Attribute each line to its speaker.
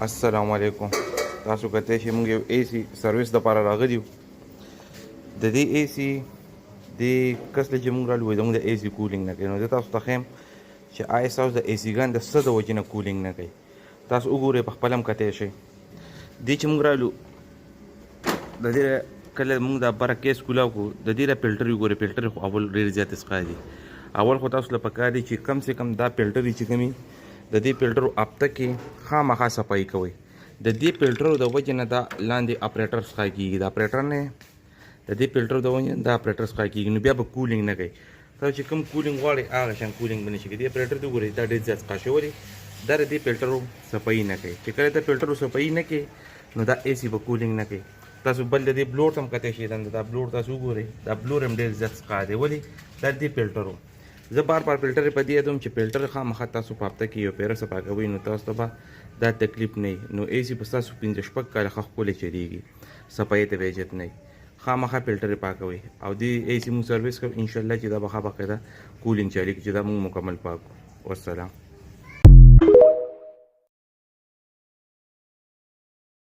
Speaker 1: السلام علیکم. تاسو کته چې موږ یو اے سی سرویس د لپاره راغلی یو. د دې اے سی د کس له چې موږ رالو زموږ د اے سی کولینګ نه کوي. نو زه تاسو ته ښیم چې آیا ستاسو د اے سی ګان د څه د وجې نه کولینګ نه کوي. تاسو وګورئ په خپله هم کتی شئ. دې چې موږ رالو د دې کله موږ دا بره کیس کولاو کړو د دې د فلټر وګورئ. فلټر خو اول ډېر زیات اسقا دي. اول خو تاسو له پکار دي چې کم سے کم دا فلټر چې کومي د دې فلټر هفته کې خامخا صفایي کوئ. د دې فلټر د وجې نه دا لاندې اپریټر څخه کېږي. د اپریټر نه د دې فلټر د وجې نه دا اپریټر څخه کېږي. نو بیا به کولینګ نه کوي. تاسو چې کوم کولینګ غواړئ هغه شان کولینګ به نه شي کوي. دې اپریټر ته وګورئ دا ډېر زیات څخه شوی دی. دا د دې فلټرو صفایي نه کوي. چې کله د فلټرو صفایي نه کوي نو دا اے سی به کولینګ نه کوي. تاسو بل د دې بلوډ هم کتی شئ. دا بلوډ تاسو وګورئ. دا بلوډ هم ډېر زیات څخه دی. ولې دا د دې فلټرو زه بار فلټر په دې یادوم چې فلټر خامخا تاسو په هفته کې یو پیره صفا کوئ نو تاسو ته به دا تکلیف نه وي. نو اے سی به ستاسو 5-6 کاله ښه ښکلی چلېږي. صفایي ته به اجت نه وي. خامخا فلټر یې پاکوئ او دې اے سی مونږ سروس کوو. انشاءالله چې دا به ښه باقاعده کولینګ چلیږي چې دا مونږ مکمل پاک کړو. والسلام.